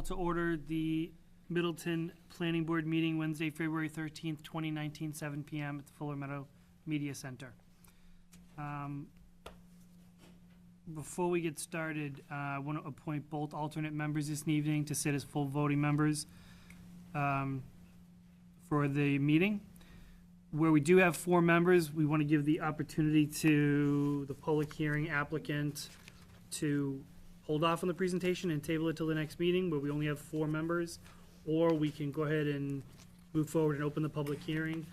to order the Middleton Planning Board meeting Wednesday, February 13th, 2019, 7 PM at the Fuller Meadow Media Center. Before we get started, I want to appoint both alternate members this evening to sit as full voting members for the meeting. Where we do have 4 members, we want to give the opportunity to the public hearing applicant to hold off on the presentation and table it till the next meeting, where we only have 4 members, or we can go ahead and move forward and open the public hearing.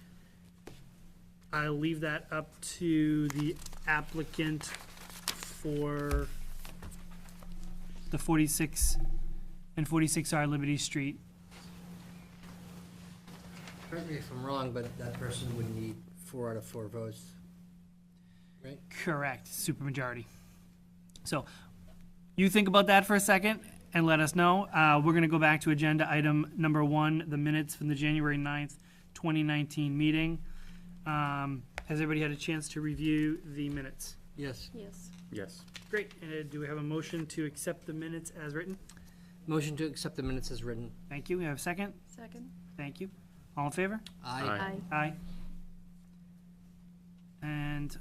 I'll leave that up to the applicant for the 46 and 46R Liberty Street. Correct me if I'm wrong, but that person would need 4 out of 4 votes, right? Correct, supermajority. So you think about that for a second and let us know. We're going to go back to agenda item number 1, the minutes from the January 9th, 2019 meeting. Has everybody had a chance to review the minutes? Yes. Yes. Yes. Great. Do we have a motion to accept the minutes as written? Motion to accept the minutes as written. Thank you. We have a second? Second. Thank you. All in favor? Aye. Aye. Aye. And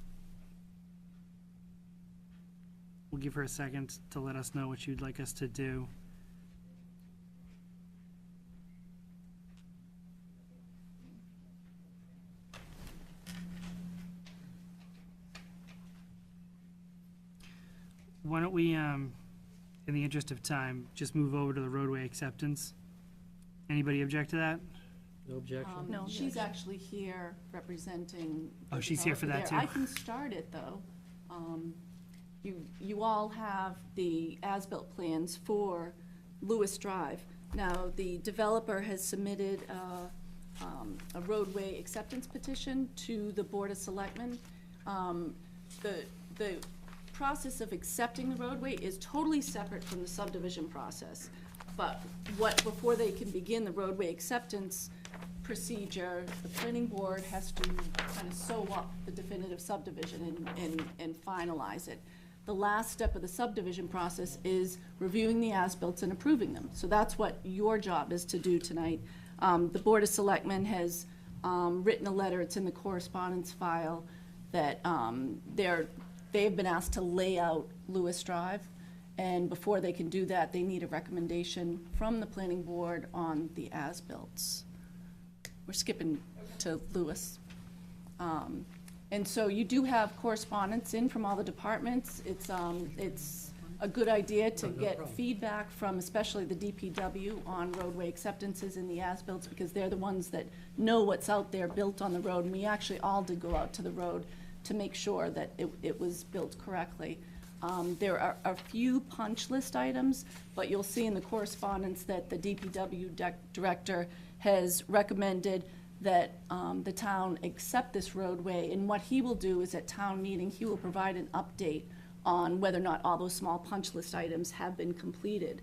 we'll give her a second to let us know what you'd like us to do. Why don't we, in the interest of time, just move over to the roadway acceptance? Anybody object to that? No objection? No, She's actually here representing. Oh, the she's here for that, developer there. too. I can start it, though. You all have the as-built plans for Lewis Drive. Now, the developer has submitted a roadway acceptance petition to the Board of Selectmen. The process of accepting the roadway is totally separate from the subdivision process. But before they can begin the roadway acceptance procedure, the planning board has to kind of sew up the definitive subdivision and finalize it. The last step of the subdivision process is reviewing the as-built and approving them. So that's what your job is to do tonight. The Board of Selectmen has written a letter, it's in the correspondence file, that they've been asked to lay out Lewis Drive. And before they can do that, they need a recommendation from the planning board on the as-bills. We're skipping to Lewis. And so you do have correspondence in from all the departments. It's a good idea to get feedback from especially the DPW on roadway acceptances in the as-bills, because they're the ones that know what's out there built on the road. And we actually all did go out to the road to make sure that it was built correctly. There are a few punch list items, but you'll see in the correspondence that the DPW director has recommended that the town accept this roadway, and what he will do is at town meeting, he will provide an update on whether or not all those small punch list items have been completed.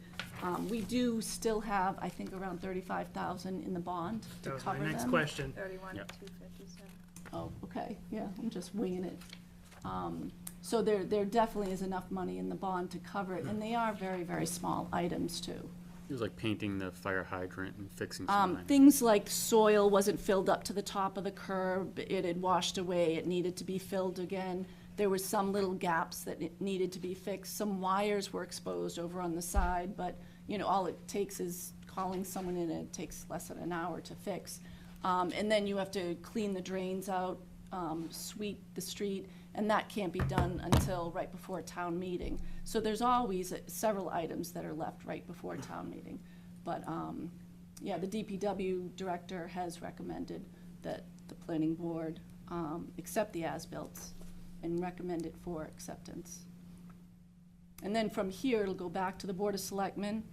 We do still have, I think, around $35,000 in the bond to That was cover my them. next question. 31,257. Oh, okay, yeah, I'm just winging it. So there definitely is enough money in the bond to cover it, and they are very, very small items, too. It was like painting the fire hydrant and fixing some lines. Things like soil wasn't filled up to the top of the curb, it had washed away, it needed to be filled again. There were some little gaps that it needed to be fixed, some wires were exposed over on the side, but, you know, all it takes is calling someone in, and it takes less than an hour to fix. And then you have to clean the drains out, sweep the street, and that can't be done until right before town meeting. So there's always several items that are left right before town meeting. But, yeah, the DPW director has recommended that the planning board accept the as-bills and recommend it for acceptance. And then from here, it'll go back to the Board of Selectmen,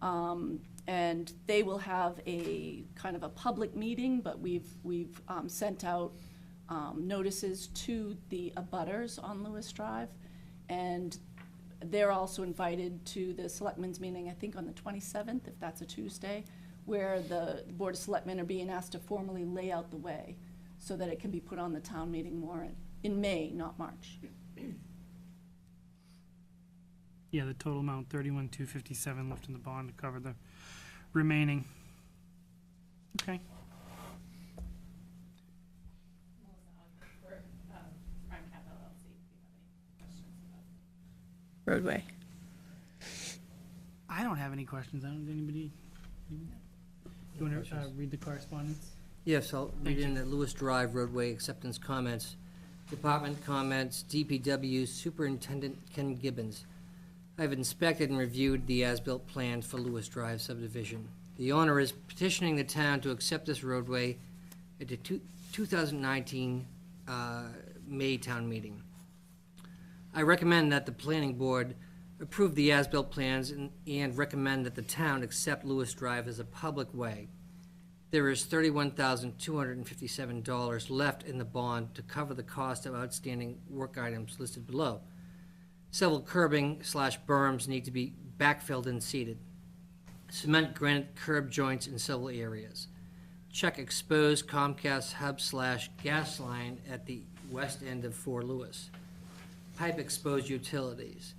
and they will have a kind of a public meeting, but we've sent out notices to the abutters on Lewis Drive, and they're also invited to the Selectmen's meeting, I think on the 27th, if that's a Tuesday, where the Board of Selectmen are being asked to formally lay out the way so that it can be put on the town meeting warrant in May, not March. Yeah, the total amount, 31,257 left in the bond to cover the remaining. Okay. Roadway. I don't have any questions. I don't, anybody? You want to read the correspondence? Yes, I'll Thank read in the Lewis Drive roadway acceptance comments. Department comments, DPW Superintendent Ken Gibbons. I have inspected and reviewed the as-built plans for Lewis Drive subdivision. The owner is petitioning the town to accept this roadway at the 2019 May town meeting. I recommend that the planning board approve the as-built plans and recommend that the town accept Lewis Drive as a public way. There is $31,257 left in the bond to cover the cost of outstanding work items listed below. Several curbing/berms need to be backfilled and seeded. Cement granite curb joints in several areas. Check exposed Comcast hub/gas line at the west end of 4 Lewis. Pipe exposed utilities.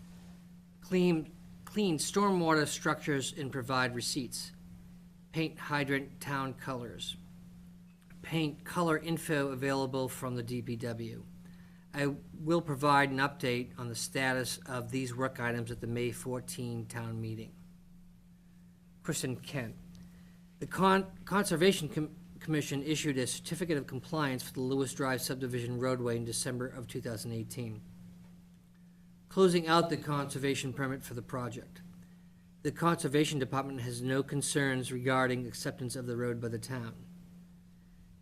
Clean stormwater structures and provide receipts. Paint hydrant town colors. Paint color info available from the DPW. I will provide an update on the status of these work items at the May 14 town meeting. Kristen Kent. The Conservation Commission issued a certificate of compliance for the Lewis Drive subdivision roadway in December of 2018. Closing out the conservation permit for the project. The Conservation Department has no concerns regarding acceptance of the road by the town.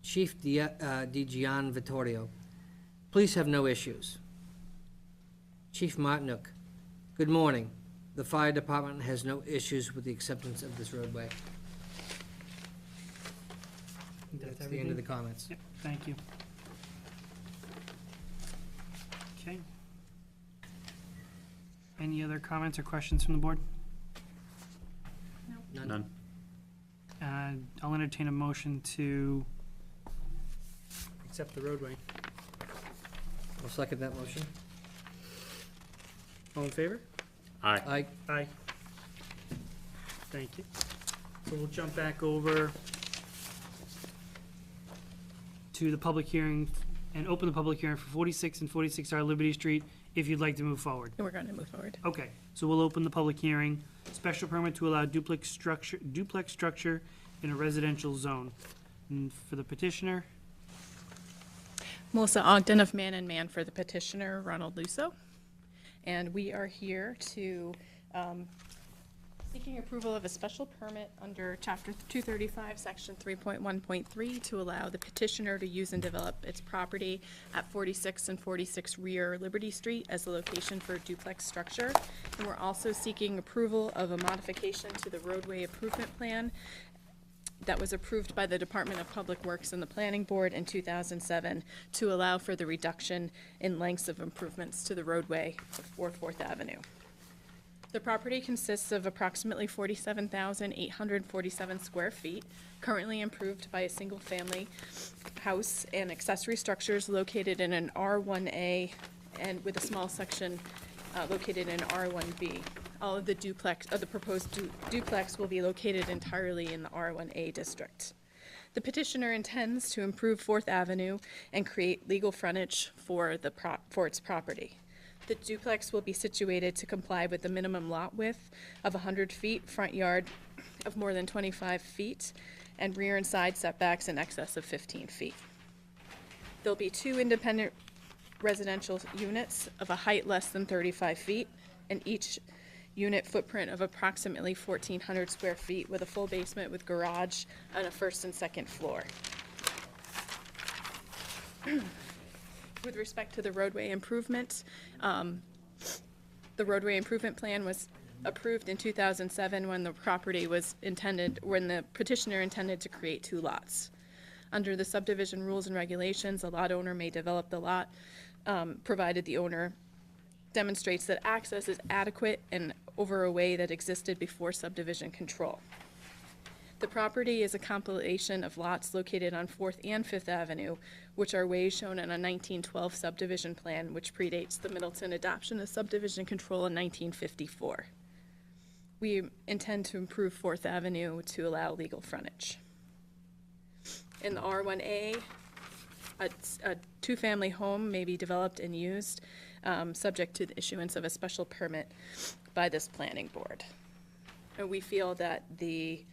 Chief Gian Vittorio. Police have no issues. Chief Martinuk. Good morning. The fire department has no issues with the acceptance of this roadway. That's the end of the comments. Yep, thank you. Okay. Any other comments or questions from the board? None. I'll entertain a motion to accept the roadway. I'll second that motion. All in favor? Aye. Aye. Thank you. So we'll jump back over to the public hearing and open the public hearing for 46 and 46R Liberty Street if you'd like to move forward. And we're going to move forward. Okay, so we'll open the public hearing. Special permit to allow duplex structure in a residential zone. And for the petitioner, Melissa Ogden of Man and Man for the petitioner, Ronald Lusso. And we are here to, seeking approval of a special permit under Chapter 235, Section 3.1.3 to allow the petitioner to use and develop its property at 46 and 46 Rear Liberty Street as the location for a duplex structure. And we're also seeking approval of a modification to the roadway improvement plan that was approved by the Department of Public Works and the Planning Board in 2007 to allow for the reduction in lengths of improvements to the roadway for 4th Avenue. The property consists of approximately 47,847 square feet, currently improved by a single-family house and accessory structures located in an R1A and with a small section located in R1B. All of the proposed duplex will be located entirely in the R1A district. The petitioner intends to improve 4th Avenue and create legal frontage for its property. The duplex will be situated to comply with the minimum lot width of 100 feet, front yard of more than 25 feet, and rear and side setbacks in excess of 15 feet. There'll be 2 independent residential units of a height less than 35 feet, and each unit footprint of approximately 1,400 square feet with a full basement with garage on a 1st and 2nd floor. With respect to the roadway improvement, the roadway improvement plan was approved in 2007 when the petitioner intended to create 2 lots. Under the subdivision rules and regulations, a lot owner may develop the lot, provided the owner demonstrates that access is adequate and over a way that existed before subdivision control. The property is a compilation of lots located on 4th and 5th Avenue, which are ways shown in a 1912 subdivision plan, which predates the Middleton adoption of subdivision control in 1954. We intend to improve 4th Avenue to allow legal frontage. In the R1A, a two-family home may be developed and used, subject to the issuance of a special permit by this planning board. And we feel that the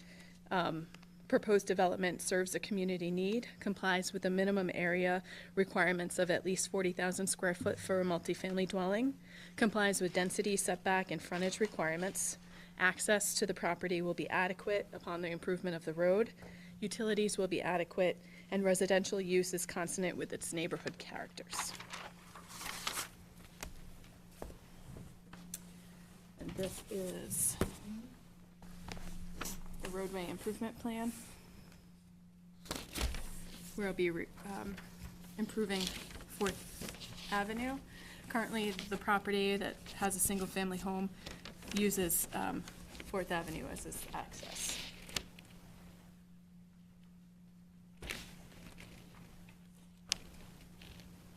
proposed development serves a community need, complies with the minimum area requirements of at least 40,000 square foot for a multifamily dwelling, complies with density, setback, and frontage requirements. Access to the property will be adequate upon the improvement of the road. Utilities will be adequate, and residential use is consonant with its neighborhood characters. And this is the roadway improvement plan, where I'll be improving 4th Avenue. Currently, the property that has a single-family home uses 4th Avenue as its access.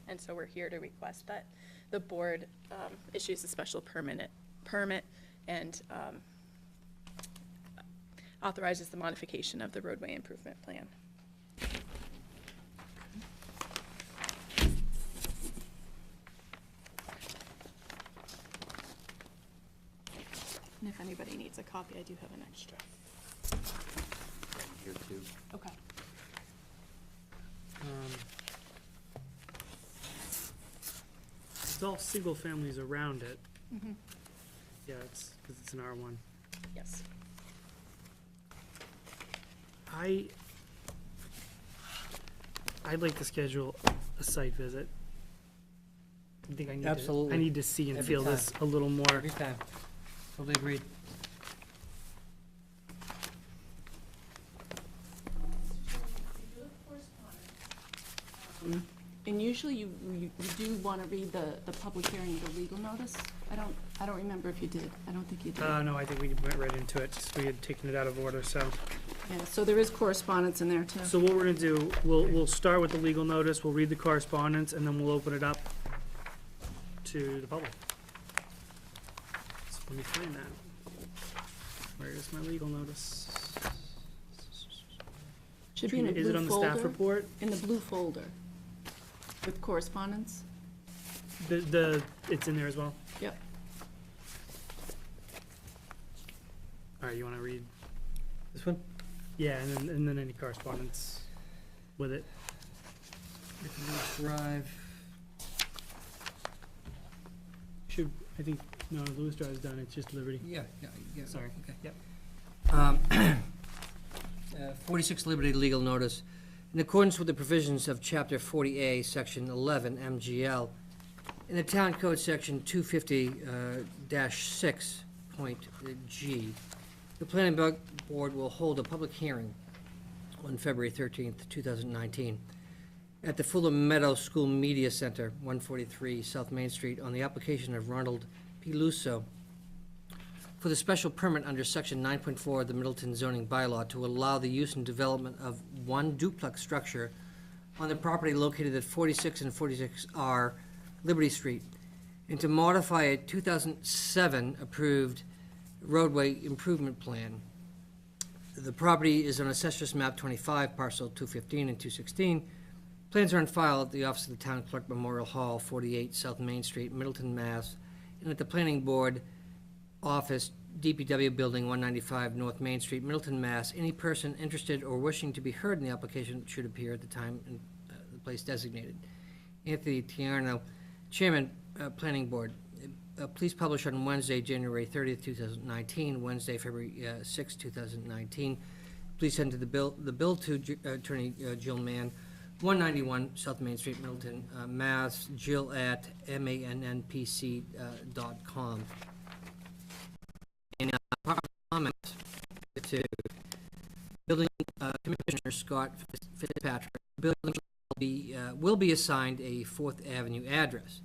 And so we're here to request that the board issues a special permit and authorizes the modification of the roadway improvement plan. And if anybody needs a copy, I do have an extra. Here too. Okay. It's all single families around it. Mm-hmm. Yeah, it's, because it's an R1. Yes. I'd like to schedule a site visit. I think I need Absolutely. I need to see and Every feel this time. a little more. Every time. Totally agreed. And usually you do want to read the public hearing, the legal notice? I don't remember if you did. I don't think you did. No, I think we went right into it, just we had taken it out of order, so. Yeah, so there is correspondence in there too. So what we're gonna do, we'll start with the legal notice, we'll read the correspondence, and then we'll open it up to the public. So let me find that. Where is my legal notice? Should be in a Is it blue on the staff folder, report? in the blue folder with correspondence. It's in there as well? Yep. All right, you wanna read? This one? Yeah, and then any correspondence with it. Drive. I think, no, Lewis Drive's done, it's just Liberty. Yeah. Sorry. Okay. Yep. 46 Liberty legal notice. In accordance with the provisions of Chapter 40A, Section 11 MGL, in the Town Code Section 250-6.G, the Planning Board will hold a public hearing on February 13th, 2019, at the Fulham Meadow School Media Center, 143 South Main Street, on the application of Ronald P. Lusso for the special permit under Section 9.4 of the Middleton zoning bylaw to allow the use and development of one duplex structure on the property located at 46 and 46R Liberty Street, and to modify a 2007 approved roadway improvement plan. The property is on Assessor's Map 25, Parcel 215 and 216. Plans are on file at the Office of the Town Clerk, Memorial Hall, 48 South Main Street, Middleton, Mass., and at the Planning Board Office, DPW Building, 195 North Main Street, Middleton, Mass. Any person interested or wishing to be heard in the application should appear at the time and the place designated. Anthony Tiarno, Chairman, Planning Board. Please publish on Wednesday, January 30th, 2019, Wednesday, February 6th, 2019. Please send to the bill to Attorney Jill Mann, 191 South Main Street, Middleton, Mass. Jill at mannpc.com. And comments to Building Commissioner Scott Fitzpatrick. The building will be assigned a 4th Avenue address.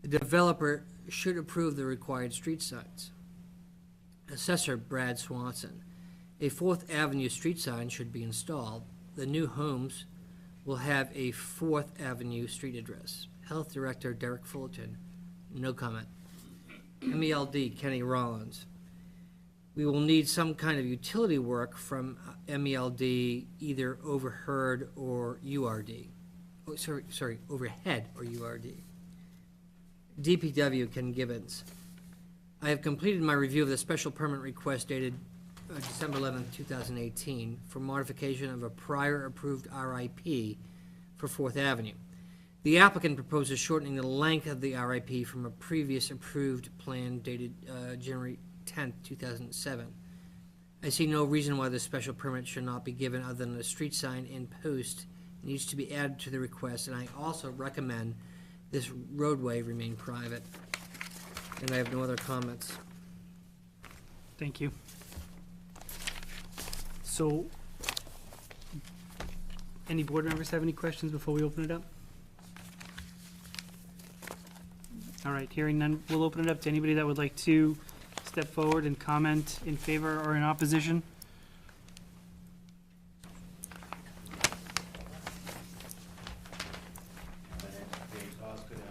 The developer should approve the required street signs. Assessor Brad Swanson. A Fourth Avenue street sign should be installed. The new homes will have a Fourth Avenue street address. Health Director Derek Fullerton, no comment. MELD Kenny Rollins. We will need some kind of utility work from MELD, either overheard or URD. Oh, sorry, overhead or URD. DPW Ken Gibbons. I have completed my review of the special permit request dated December 11th, 2018, for modification of a prior approved RIP for Fourth Avenue. The applicant proposes shortening the length of the RIP from a previous approved plan dated January 10th, 2007. I see no reason why the special permit should not be given other than a street sign in post needs to be added to the request, and I also recommend this roadway remain private. And I have no other comments. Thank you. So, any board members have any questions before we open it up? All right, hearing none, we'll open it up to anybody that would like to step forward and comment in favor or in opposition.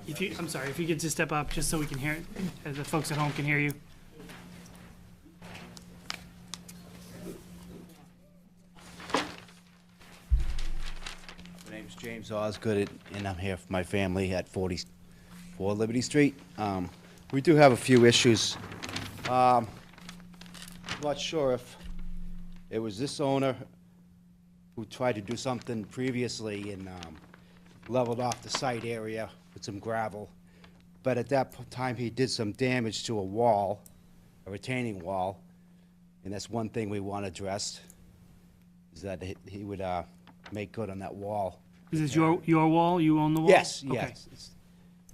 If you, I'm sorry, if you could just step up, just so we can hear it, as the folks at home can hear you. My name's James Osgood, and I'm here for my family at 44 Liberty Street. We do have a few issues. Not sure if it was this owner who tried to do something previously and leveled off the site area with some gravel. But at that time, he did some damage to a wall, a retaining wall, and that's one thing we want addressed, is that he would make good on that wall. Is this your wall? You own the wall? Yes, Okay. yes.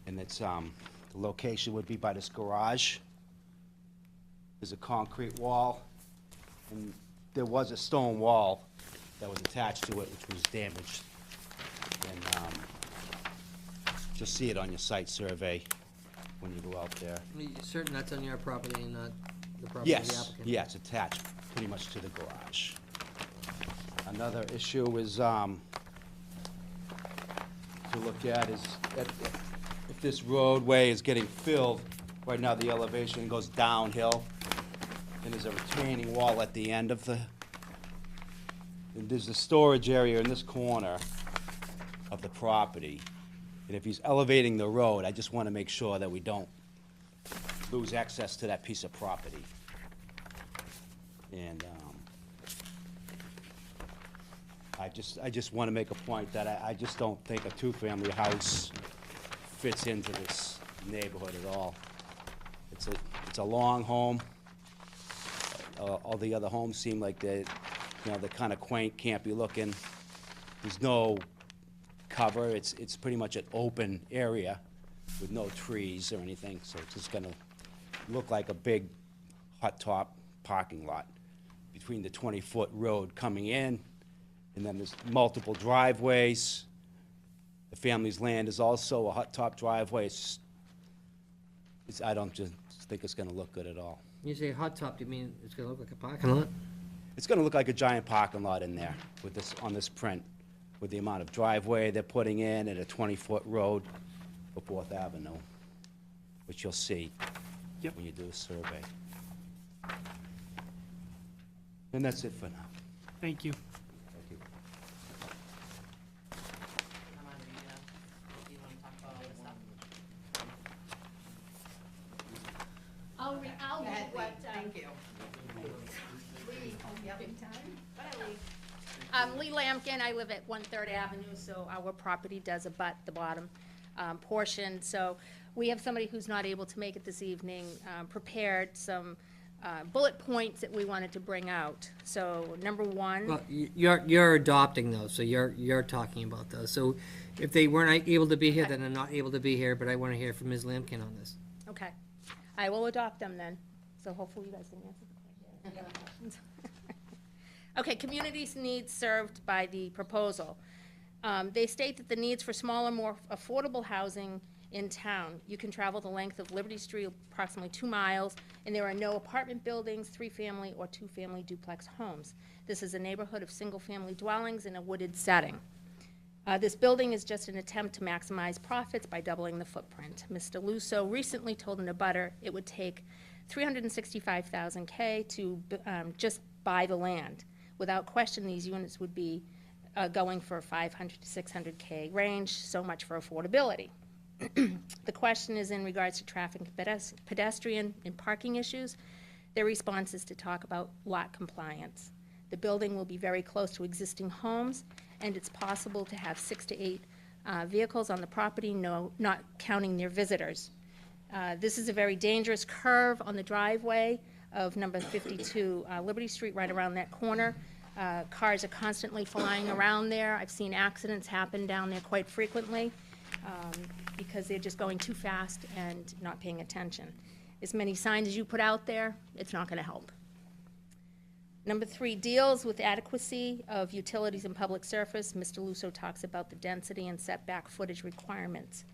And it's, the location would be by this garage. There's a concrete wall, and there was a stone wall that was attached to it, which was damaged. And you'll see it on your site survey when you go out there. Are you certain that's on your property and not the property of the Yes, applicant? yeah, it's attached pretty much to the garage. Another issue is, to look at is, if this roadway is getting filled, right now the elevation goes downhill, and there's a retaining wall at the end of the, and there's a storage area in this corner of the property. And if he's elevating the road, I just want to make sure that we don't lose access to that piece of property. And I just want to make a point that I just don't think a two-family house fits into this neighborhood at all. It's a long home. All the other homes seem like they're kind of quaint, campy looking. There's no cover. It's pretty much an open area with no trees or anything, so it's just gonna look like a big hot top parking lot between the 20-foot road coming in, and then there's multiple driveways. The family's land is also a hot top driveway. I don't just think it's gonna look good at all. You say hot top, do you mean it's gonna look like a parking lot? It's gonna look like a giant parking lot in there with this, on this print, with the amount of driveway they're putting in and a 20-foot road for Fourth Avenue, which you'll see Yep. when you do the survey. And that's it for now. Thank you. Thank you. I'll read what, Thank you. Lee Lampkin, I live at 1/3 Avenue, so our property does abut the bottom portion. So we have somebody who's not able to make it this evening, prepared some bullet points that we wanted to bring out. So number one. Well, you're adopting those, so you're talking about those. So if they weren't able to be here, then they're not able to be here, but I want to hear from Ms. Lampkin on this. Okay, I will adopt them then, so hopefully you guys can answer the questions. Okay, communities needs served by the proposal. They state that the needs for smaller, more affordable housing in town. You can travel the length of Liberty Street, approximately 2 miles, and there are no apartment buildings, 3-family or 2-family duplex homes. This is a neighborhood of single-family dwellings in a wooded setting. This building is just an attempt to maximize profits by doubling the footprint. Mr. Lusso recently told an abutter it would take $365,000 to just buy the land. Without question, these units would be going for $500 to $600K range, so much for affordability. The question is in regards to traffic, pedestrian, and parking issues. Their response is to talk about lot compliance. The building will be very close to existing homes, and it's possible to have 6 to 8 vehicles on the property, not counting their visitors. This is a very dangerous curve on the driveway of number 52 Liberty Street, right around that corner. Cars are constantly flying around there. I've seen accidents happen down there quite frequently because they're just going too fast and not paying attention. As many signs as you put out there, it's not going to help. Number 3 deals with adequacy of utilities and public surface. Mr. Lusso talks about the density and setback footage requirements.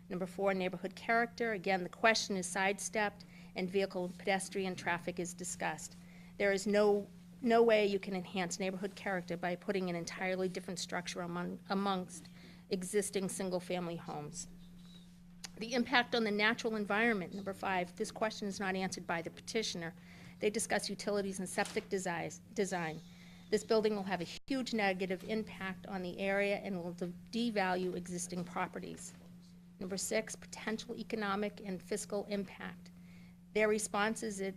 Number 4, neighborhood character. Again, the question is sidestepped, and vehicle and pedestrian traffic is discussed. There is no way you can enhance neighborhood character by putting an entirely different structure amongst existing single-family homes. The impact on the natural environment. Number 5, this question is not answered by the petitioner. They discuss utilities and septic design. This building will have a huge negative impact on the area and will devalue existing properties. Number 6, potential economic and fiscal impact. Their response is it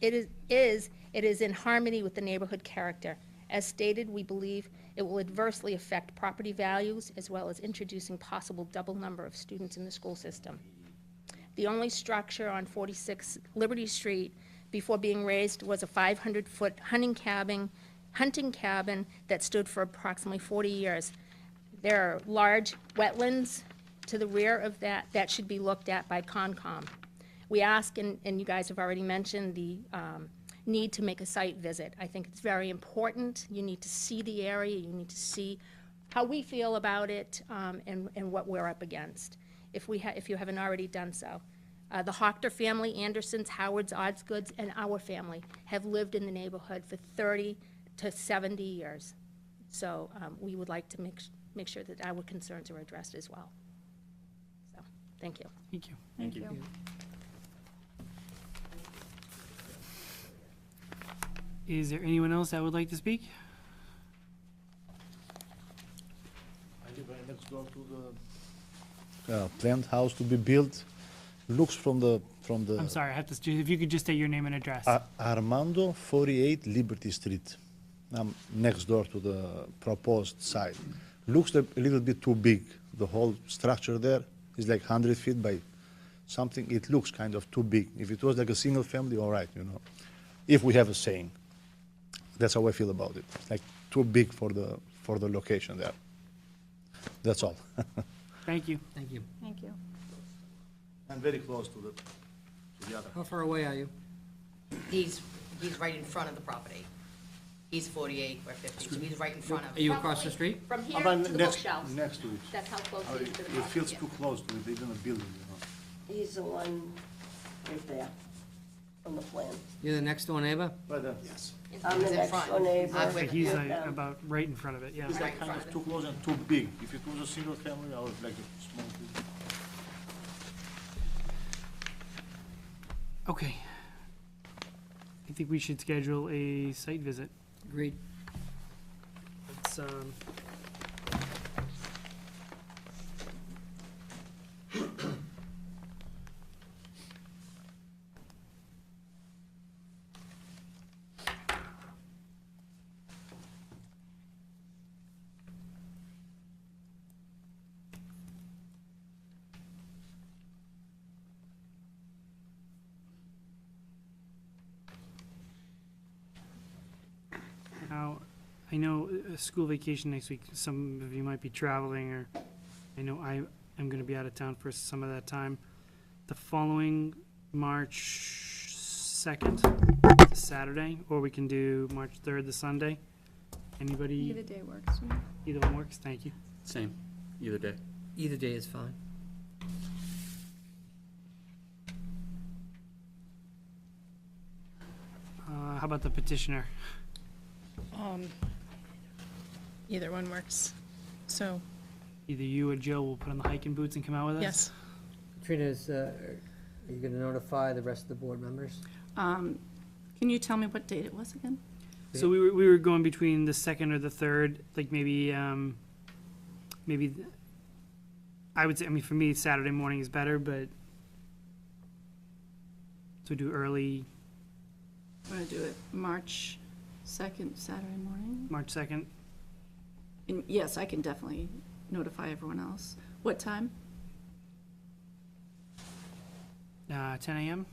is in harmony with the neighborhood character. As stated, we believe it will adversely affect property values as well as introducing possible double number of students in the school system. The only structure on 46 Liberty Street before being raised was a 500-foot hunting cabin that stood for approximately 40 years. There are large wetlands to the rear of that should be looked at by Concom. We ask, and you guys have already mentioned, the need to make a site visit. I think it's very important. You need to see the area. You need to see how we feel about it and what we're up against, if you haven't already done so. The Hochter family, Andersons, Howards, Osgoods, and our family have lived in the neighborhood for 30 to 70 years. So we would like to make sure that our concerns are addressed as well. So, thank you. Thank you. Thank you. Is there anyone else that would like to speak? I live right next door to the planned house to be built. Looks from the I'm sorry, I have to, if you could just state your name and address. Armando 48 Liberty Street. I'm next door to the proposed site. Looks a little bit too big. The whole structure there is like 100 feet by something. It looks kind of too big. If it was like a single family, all right, you know. If we have a saying, that's how I feel about it. Like too big for the location there. That's all. Thank you. Thank you. Thank you. I'm very close to the other. How far away are you? He's right in front of the property. He's 48 or 50, so he's right in front of Are it. you across the street? From here I'm to the next bookshelf. to it. That's how close he is to the It property. feels too close to it. They're gonna build it, you know. He's the one right there on the plan. You're the next door neighbor? But I'm the He's in next front. door neighbor. I'm with He's him. about right in front of it, yeah. it's like kind of too close and too big. If it was a single family, I would like a small building. Okay. I think we should schedule a site visit. Agreed. It's, Now, I know school vacation next week, some of you might be traveling, or I know I am gonna be out of town for some of that time. The following March 2nd, Saturday, or we can do March 3rd, the Sunday. Anybody, Either day works for me. either one works, thank you. Same, either day. Either day is fine. How about the petitioner? Either one works. So, Either you or Jill will put on the hiking boots and come out with us? yes. Katrina, are you going to notify the rest of the board members? Can you tell me what date it was again? So we were going between the 2nd or the 3rd, like maybe, I would say, I mean, for me, Saturday morning is better, but to do early, I'm gonna do it March 2nd, Saturday morning. March 2nd. And yes, I can definitely notify everyone else. What time? 10 a.m.?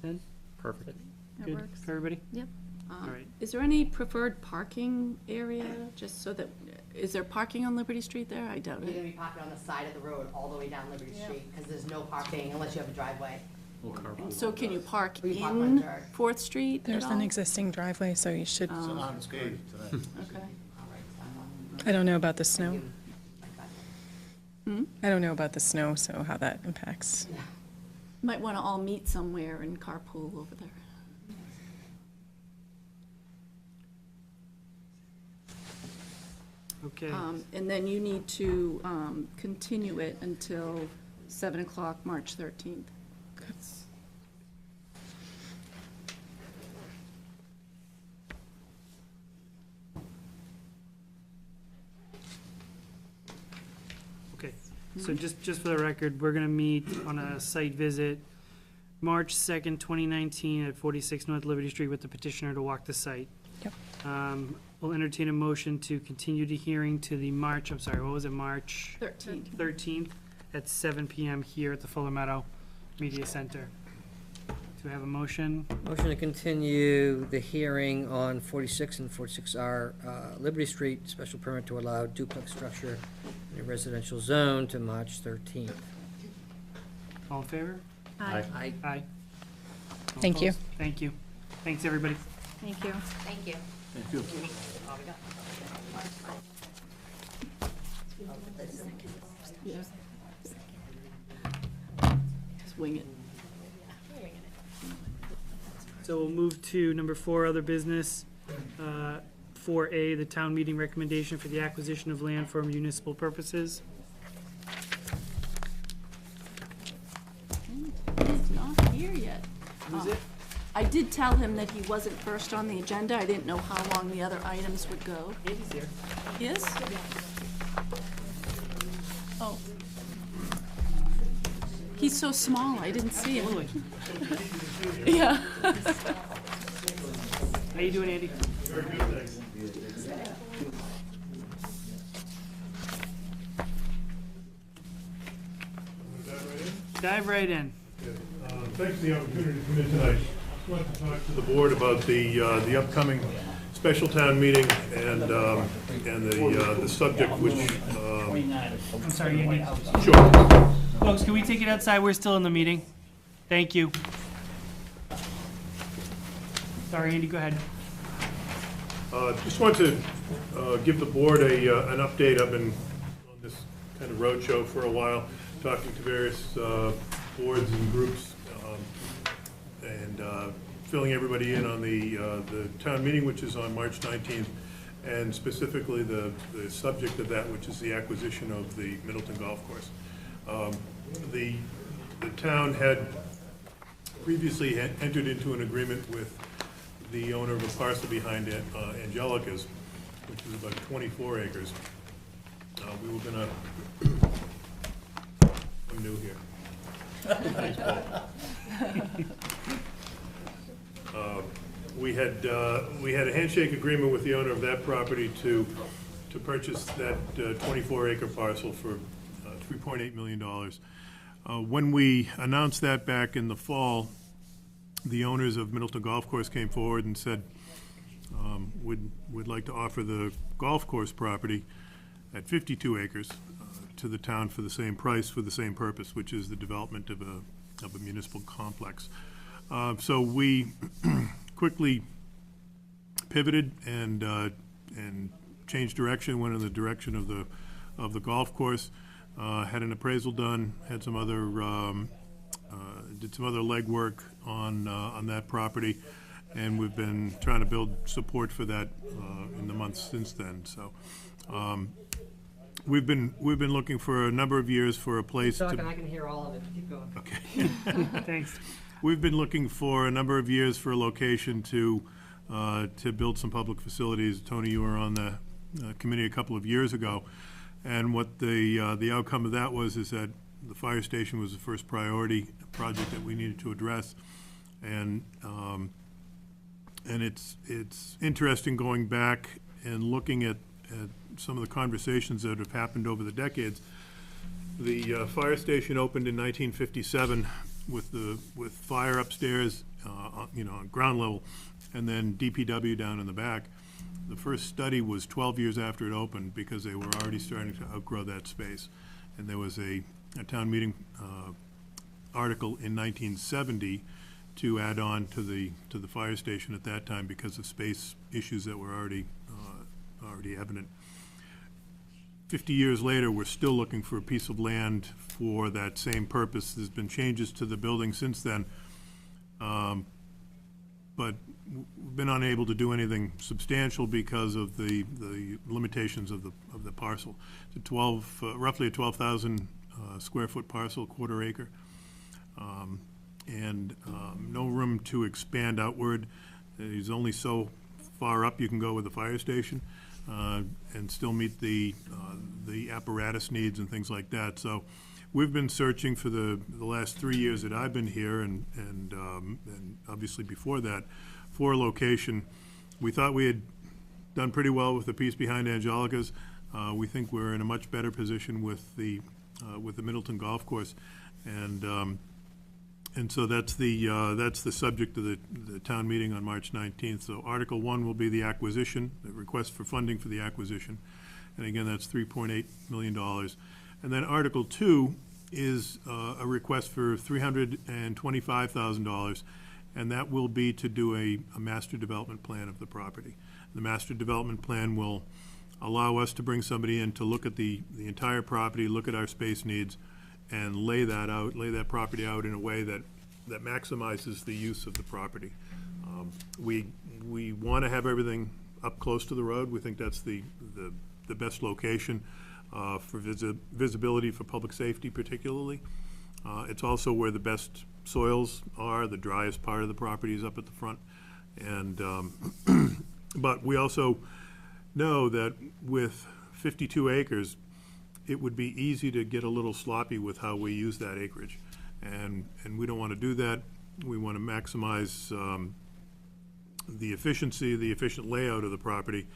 10? Perfect. That Good works. for everybody? Yep. All right. Is there any preferred parking area, just so that, is there parking on Liberty Street there? I doubt You're gonna it. be parking on the side of the road all the way down Liberty Street, because there's no parking unless you have a driveway. We'll carpool. So can you park We park in on dirt. 4th Street at There's an all? existing driveway, so you should, Oh, Unpaved tonight. okay. I don't know about the snow. You- I don't know about the snow, so how that impacts. Might want to all meet somewhere and carpool over there. Okay. And then you need to continue it until 7 o'clock, March 13th. Okay, so just for the record, we're gonna meet on a site visit, March 2nd, 2019, at 46 North Liberty Street with the petitioner to walk the site. Yep. We'll entertain a motion to continue the hearing to the March, I'm sorry, what was it, March 13th. 13th at 7 PM here at the Fuller Meadow Media Center. Do we have a motion? Motion to continue the hearing on 46 and 46R Liberty Street, special permit to allow duplex structure in a residential zone to March 13th. All in favor? Aye. Aye. All Thank you. opposed? Thank you. Thanks, everybody. Thank you. Thank you. Yeah. Just wing it. So we'll move to number 4, other business. 4A, the town meeting recommendation for the acquisition of land for municipal purposes. He's not here yet. Who's it? I did tell him that he wasn't first on the agenda. I didn't know how long the other items would go. Andy's here. He is? Oh. He's so small, I didn't see him. Absolutely. Yeah. How you doing, Andy? Dive right in. Thanks for the opportunity to come in tonight. I want to talk to the board about the upcoming special town meeting and the subject which, I'm sorry, Andy. sure. Folks, can we take it outside? We're still in the meeting. Thank you. Sorry, Andy, go ahead. Just want to give the board an update. I've been on this kind of roadshow for a while, talking to various boards and groups, and filling everybody in on the town meeting, which is on March 19th, and specifically the subject of that, which is the acquisition of the Middleton Golf Course. The town had previously entered into an agreement with the owner of a parcel behind it, Angelica's, which is about 24 acres. We were gonna, I'm new here. Thanks, Paul. We had a handshake agreement with the owner of that property to purchase that 24-acre parcel for $3.8 million. When we announced that back in the fall, the owners of Middleton Golf Course came forward and said, would like to offer the golf course property at 52 acres to the town for the same price, for the same purpose, which is the development of a municipal complex. So we quickly pivoted and changed direction, went in the direction of the golf course. had an appraisal done, had some other, did some other legwork on that property, and we've been trying to build support for that in the months since then. So we've been looking for a number of years for a place Talking, to. I can hear all of it. Keep going. Okay. Thanks. We've been looking for a number of years for a location to build some public facilities. Tony, you were on the committee a couple of years ago, and what the outcome of that was is that the fire station was the first priority project that we needed to address, and it's interesting going back and looking at some of the conversations that have happened over the decades. The fire station opened in 1957 with fire upstairs, on ground level, and then DPW down in the back. The first study was 12 years after it opened because they were already starting to outgrow that space. And there was a town meeting article in 1970 to add on to the fire station at that time because of space issues that were already evident. 50 years later, we're still looking for a piece of land for that same purpose. There's been changes to the building since then, but we've been unable to do anything substantial because of the limitations of the parcel. It's a roughly a 12,000 square foot parcel, quarter acre, and no room to expand outward. There's only so far up you can go with the fire station. And still meet the apparatus needs and things like that. So we've been searching for the last 3 years that I've been here, and obviously before that, for a location. We thought we had done pretty well with the piece behind Angelica's. We think we're in a much better position with the Middleton Golf Course, and so that's the subject of the town meeting on March 19th. So Article 1 will be the acquisition, the request for funding for the acquisition. And again, that's $3.8 million. And then Article 2 is a request for $325,000, and that will be to do a master development plan of the property. The master development plan will allow us to bring somebody in to look at the entire property, look at our space needs, and lay that property out in a way that maximizes the use of the property. We want to have everything up close to the road. We think that's the best location for visibility for public safety particularly. It's also where the best soils are. The driest part of the property is up at the front. And but we also know that with 52 acres, it would be easy to get a little sloppy with how we use that acreage. And we don't want to do that. We want to maximize the efficiency, the efficient layout of the property,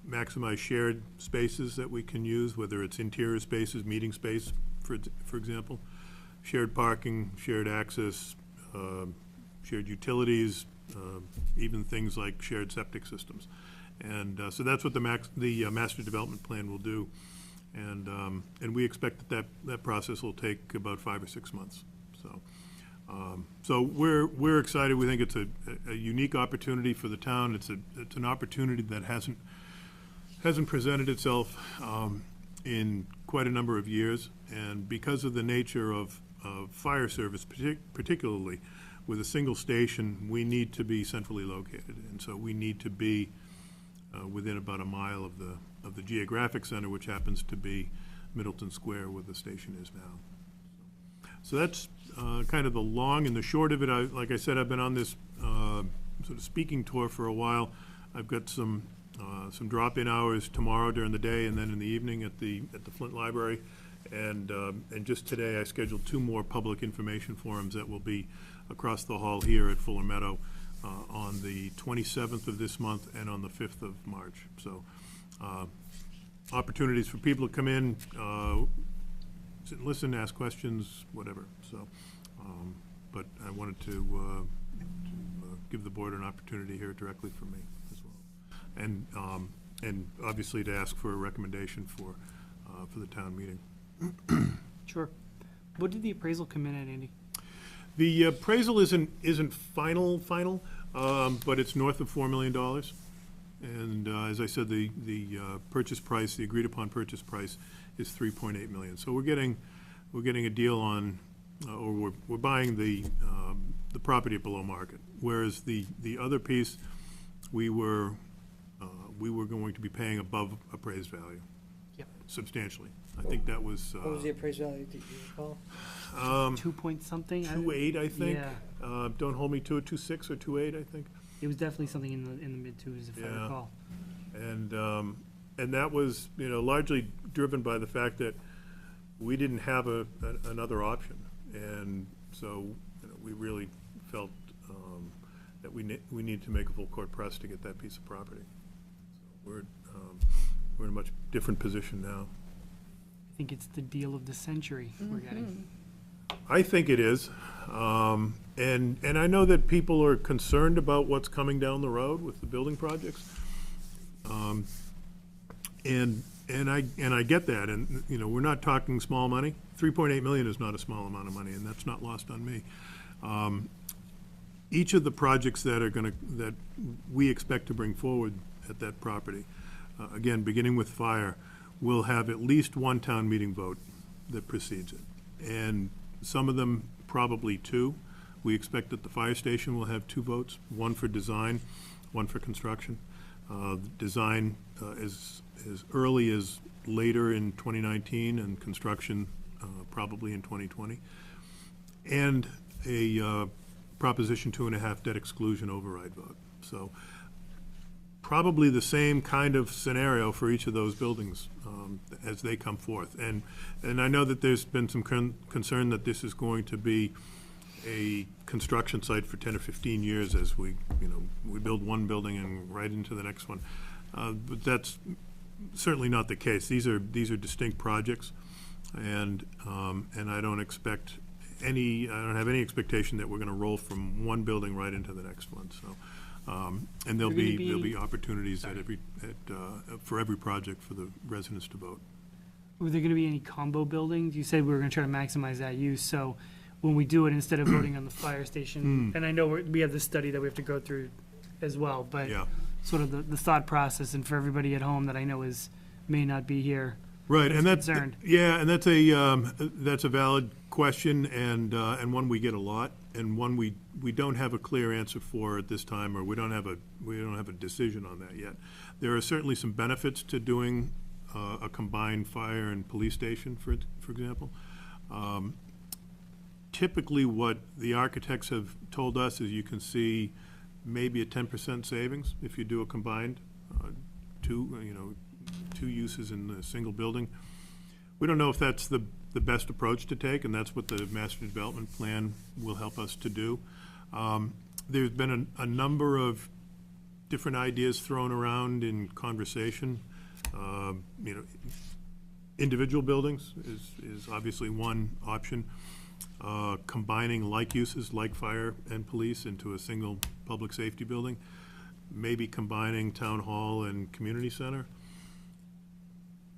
maximize shared spaces that we can use, whether it's interior spaces, meeting space, for example, shared parking, shared access, shared utilities, even things like shared septic systems. And so that's what the master development plan will do. And we expect that process will take about 5 or 6 months. So we're excited. We think it's a unique opportunity for the town. It's an opportunity that hasn't presented itself in quite a number of years. And because of the nature of fire service, particularly with a single station, we need to be centrally located, and so we need to be within about a mile of the geographic center, which happens to be Middleton Square, where the station is now. So that's kind of the long and the short of it. Like I said, I've been on this sort of speaking tour for a while. I've got some drop-in hours tomorrow during the day, and then in the evening at the Flint Library. And just today, I scheduled 2 more public information forums that will be across the hall here at Fuller Meadow on the 27th of this month and on the 5th of March. So opportunities for people to come in, sit and listen, ask questions, whatever. So, but I wanted to give the board an opportunity here directly from me as well, and obviously to ask for a recommendation for the town meeting. Sure. What did the appraisal come in at, Andy? The appraisal isn't final, but it's north of $4 million. And as I said, the purchase price, the agreed upon purchase price, is 3.8 million. So we're getting a deal on, or we're buying the property at below market. Whereas the other piece, we were going to be paying above appraised value. Yep. Substantially. I think that was, What was the appraised value, do you recall? 2 point something? 2.8, I think. Yeah. Don't hold me to it, 2.6 or 2.8, I think. It was definitely something in the mid-twos, if I Yeah. recall. And that was, largely driven by the fact that we didn't have another option. And so, we really felt that we needed to make a full court press to get that piece of property. So we're in a much different position now. I think it's the deal of the century we're getting. I think it is. And I know that people are concerned about what's coming down the road with the building projects. And I get that, and, we're not talking small money. 3.8 million is not a small amount of money, and that's not lost on me. Each of the projects that we expect to bring forward at that property, again, beginning with fire, will have at least one town meeting vote that precedes it. And some of them probably two. We expect that the fire station will have 2 votes, one for design, one for construction. Design as early as later in 2019, and construction probably in 2020. And a Proposition 2.5 debt exclusion override vote. So probably the same kind of scenario for each of those buildings as they come forth. And I know that there's been some concern that this is going to be a construction site for 10 or 15 years as we build one building and right into the next one. But that's certainly not the case. These are distinct projects, and I don't have any expectation that we're going to roll from one building right into the next one. So, and there'll be opportunities for every project for the residents to vote. Were there going to be any combo buildings? You said we were going to try to maximize that use, so when we do it, instead of voting on the fire station, and I know we have this study that we have to go through as well, but Yeah. sort of the thought process, and for everybody at home that I know may not be here. Right, and that's, concerned. yeah, and that's a valid question, and one we get a lot, and one we don't have a clear answer for at this time, or we don't have a decision on that yet. There are certainly some benefits to doing a combined fire and police station, for example. Typically, what the architects have told us is you can see maybe a 10% savings if you do a combined two uses in a single building. We don't know if that's the best approach to take, and that's what the master development plan will help us to do. There's been a number of different ideas thrown around in conversation. Individual buildings is obviously one option. Combining like uses, like fire and police, into a single public safety building. Maybe combining town hall and community center.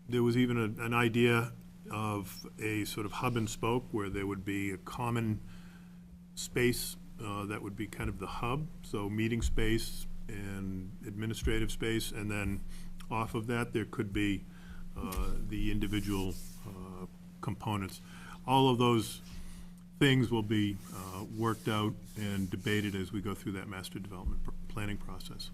There was even an idea of a sort of hub and spoke where there would be a common space that would be kind of the hub, so meeting space and administrative space, and then off of that there could be the individual components. All of those things will be worked out and debated as we go through that master development planning process.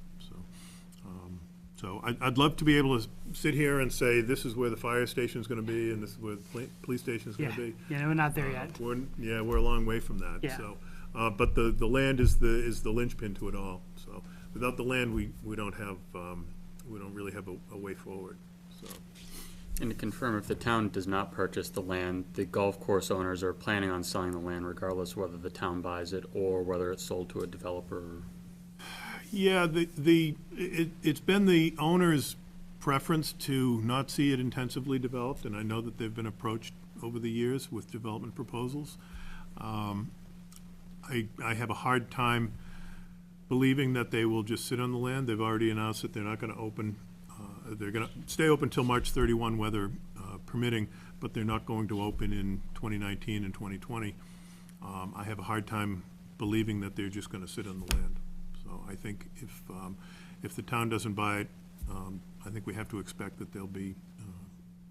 So I'd love to be able to sit here and say, this is where the fire station is going to be, and this is where the police station is going to be. Yeah, we're not there yet. We're a long way from that. Yeah. So, but the land is the linchpin to it all. So without the land, we don't really have a way forward. So. And to confirm, if the town does not purchase the land, the golf course owners are planning on selling the land regardless whether the town buys it or whether it's sold to a developer. Yeah, it's been the owner's preference to not see it intensively developed, and I know that they've been approached over the years with development proposals. I have a hard time believing that they will just sit on the land. They've already announced that they're not going to open. They're going to stay open till March 31, weather permitting, but they're not going to open in 2019 and 2020. I have a hard time believing that they're just going to sit on the land. So I think if the town doesn't buy it, I think we have to expect that there'll be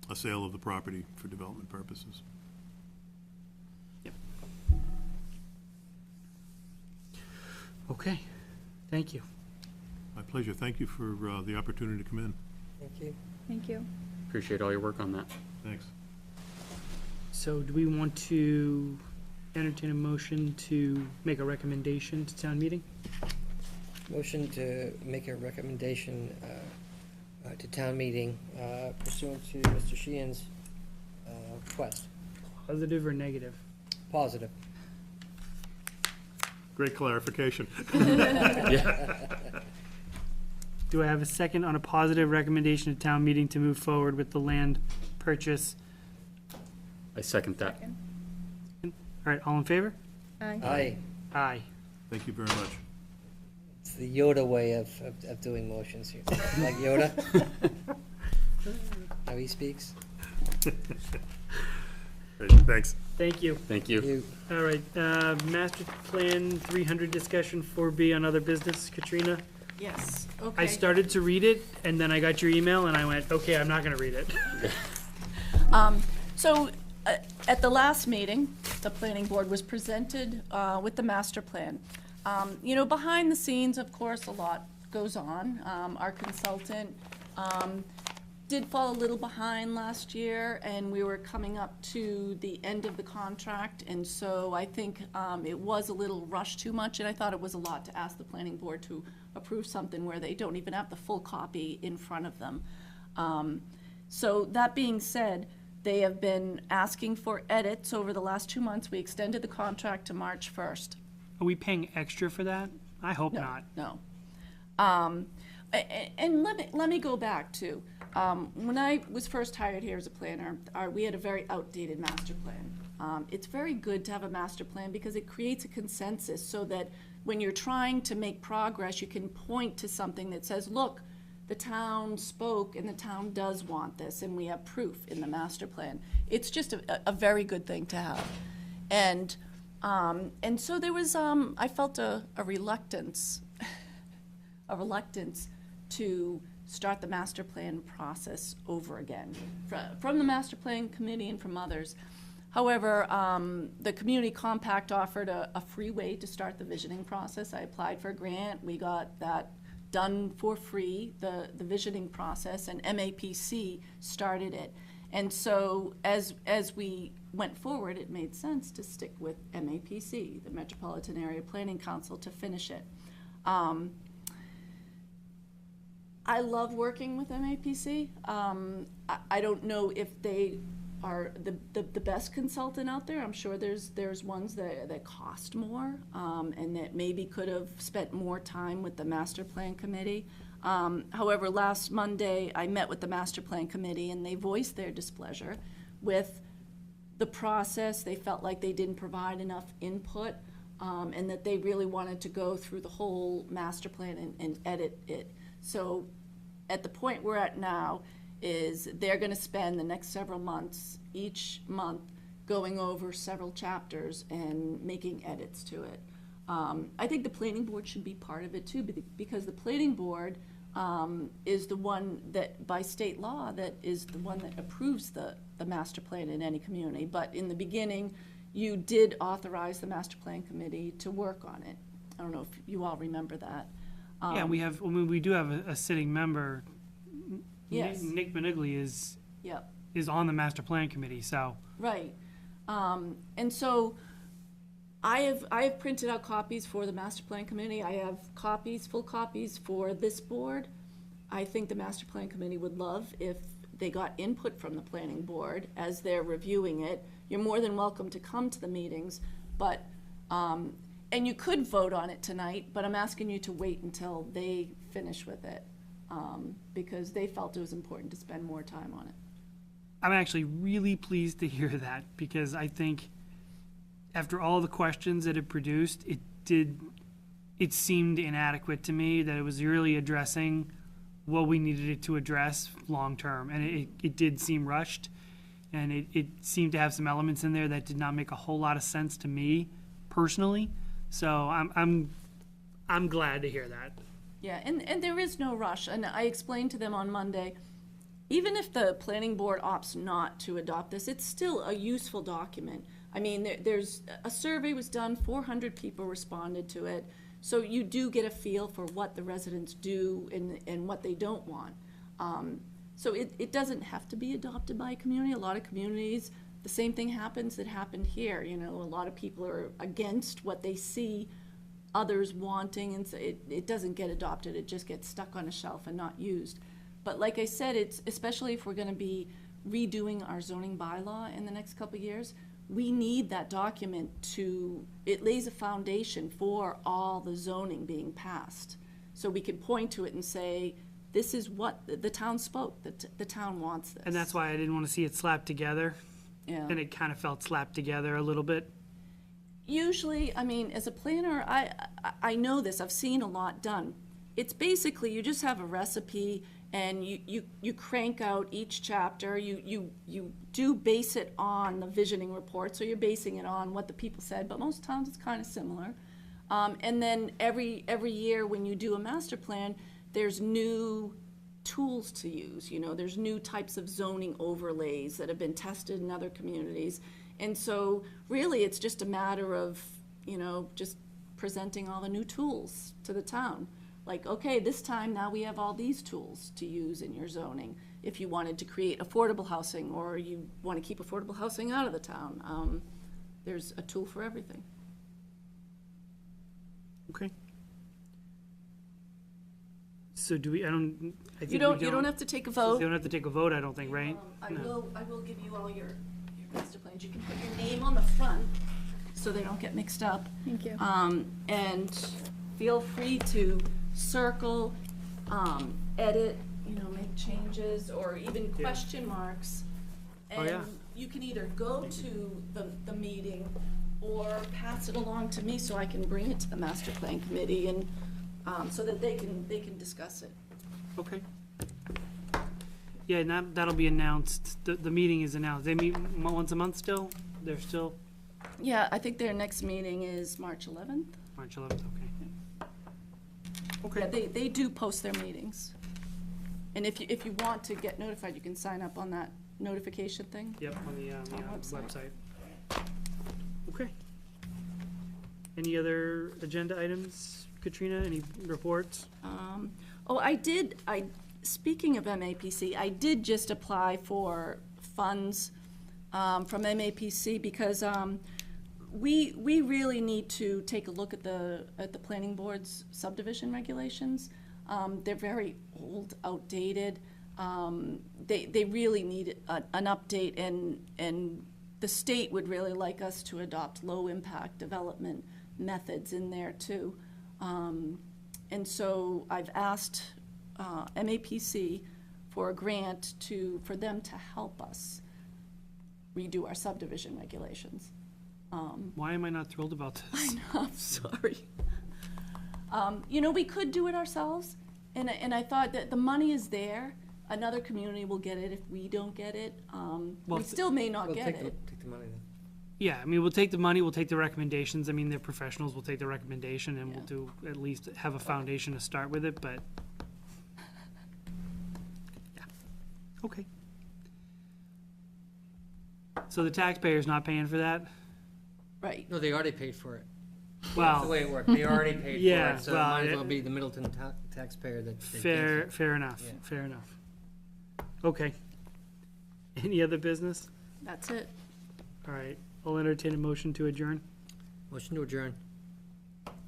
a sale of the property for development purposes. Okay, thank you. My pleasure. Thank you for the opportunity to come in. Thank you. Thank you. Appreciate all your work on that. Thanks. So do we want to entertain a motion to make a recommendation to town meeting? Motion to make a recommendation to town meeting pursuant to Mr. Sheehan's request. Positive or negative? Positive. Great clarification. Do I have a second on a positive recommendation to town meeting to move forward with the land purchase? I second that. All right, all in favor? Aye. Aye. Thank you very much. It's the Yoda way of doing motions here. Like Yoda? How he speaks? Great, thanks. Thank you. Thank you. You. All right, master plan 300 discussion 4B on other business, Katrina. Yes, I okay. started to read it, and then I got your email, and I went, okay, I'm not gonna read it. So, at the last meeting, the planning board was presented with the master plan. You know, behind the scenes, of course, a lot goes on. Our consultant did fall a little behind last year, and we were coming up to the end of the contract, and so I think it was a little rushed too much, and I thought it was a lot to ask the planning board to approve something where they don't even have the full copy in front of them. So that being said, they have been asking for edits over the last 2 months. We extended the contract to March 1st. Are we paying extra for that? I hope No, not. no. And let me go back to, when I was first hired here as a planner, we had a very outdated master plan. It's very good to have a master plan because it creates a consensus so that when you're trying to make progress, you can point to something that says, look, the town spoke and the town does want this, and we have proof in the master plan. It's just a very good thing to have. And so there was, I felt a reluctance, to start the master plan process over again, from the master plan committee and from others. However, the community compact offered a free way to start the visioning process. I applied for a grant, we got that done for free, the visioning process, and MAPC started it. And so as we went forward, it made sense to stick with MAPC, the Metropolitan Area Planning Council, to finish it. I love working with MAPC. I don't know if they are the best consultant out there. I'm sure there's ones that cost more, and that maybe could have spent more time with the master plan committee. However, last Monday, I met with the master plan committee, and they voiced their displeasure with the process. They felt like they didn't provide enough input, and that they really wanted to go through the whole master plan and edit it. So at the point we're at now is they're gonna spend the next several months, each month, going over several chapters and making edits to it. I think the planning board should be part of it too, because the planning board is the one that, by state law, that is the one that approves the master plan in any community. But in the beginning, you did authorize the master plan committee to work on it. I don't know if you all remember that. Yeah, we do have a sitting member. Yes. Nick Benigli is Yep. on the master plan committee, so. Right. And so I have printed out copies for the master plan committee. I have copies, full copies for this board. I think the master plan committee would love if they got input from the planning board as they're reviewing it. You're more than welcome to come to the meetings, but, and you could vote on it tonight, but I'm asking you to wait until they finish with it, because they felt it was important to spend more time on it. I'm actually really pleased to hear that, because I think after all the questions that it produced, it seemed inadequate to me, that it was really addressing what we needed it to address long-term, and it did seem rushed, and it seemed to have some elements in there that did not make a whole lot of sense to me personally, so I'm glad to hear that. Yeah, and there is no rush, and I explained to them on Monday, even if the planning board opts not to adopt this, it's still a useful document. I mean, there's, a survey was done, 400 people responded to it, so you do get a feel for what the residents do and what they don't want. So it doesn't have to be adopted by a community. A lot of communities, the same thing happens that happened here, you know, a lot of people are against what they see others wanting, and so it doesn't get adopted, it just gets stuck on a shelf and not used. But like I said, it's, especially if we're gonna be redoing our zoning bylaw in the next couple of years, we need that document to, it lays a foundation for all the zoning being passed. So we can point to it and say, this is what the town spoke, the town wants this. And that's why I didn't want to see it slapped together, Yeah. and it kind of felt slapped together a little bit. Usually, I mean, as a planner, I know this, I've seen a lot done. It's basically, you just have a recipe and you crank out each chapter, you do base it on the visioning report, so you're basing it on what the people said, but most towns it's kind of similar. And then every year when you do a master plan, there's new tools to use, you know, there's new types of zoning overlays that have been tested in other communities. And so really, it's just a matter of, you know, just presenting all the new tools to the town. Like, okay, this time now we have all these tools to use in your zoning. If you wanted to create affordable housing, or you want to keep affordable housing out of the town, there's a tool for everything. Okay. So do we, I think You don't have to take a We vote. don't have to take a vote, I don't think, right? I No. will give you all your master plans. You can put your name on the front so they don't get mixed up. Thank you. And feel free to circle, edit, you know, make changes, or even Yeah. question marks. Oh, yeah. And you can either go to the meeting or pass it along to me so I can bring it to the master plan committee and, so that they can discuss it. Okay. Yeah, and that'll be announced, the meeting is announced. They meet once a month still? They're still Yeah, I think their next meeting is March 11th. March 11th, okay. Yeah, Okay, they do post their meetings. And if you want to get notified, you can sign up on that notification thing. yep, on the website. website. Okay. Any other agenda items, Katrina, any reports? Speaking of MAPC, I did just apply for funds from MAPC because we really need to take a look at the planning board's subdivision regulations. They're very old, outdated. They really need an update, and the state would really like us to adopt low-impact development methods in there too. And so I've asked MAPC for a grant for them to help us redo our subdivision regulations. Why am I not thrilled about this? I know, I'm sorry. You know, we could do it ourselves, and I thought that the money is there. Another community will get it if we don't get it. Well, We still may not We'll get take the, it. take the money then. Yeah, I mean, we'll take the money, we'll take the recommendations. I mean, they're professionals, we'll take the recommendation and we'll Yeah. do, at least have a foundation to start with it, but. Yeah, okay. So the taxpayer's not paying for that? Right. No, they already paid for it. That's the Well, way it worked. They already paid for Yeah, it, so it well, might as it- well be the Middleton taxpayer that paid for fair, it. fair enough, Yeah. fair enough. Okay. Any other business? That's it. All right, I'll entertain a motion to adjourn. Motion to adjourn.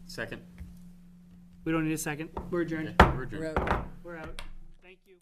Second. We don't need a second, we're adjourned. Okay, we're adjourned. We're out. We're out. Thank you.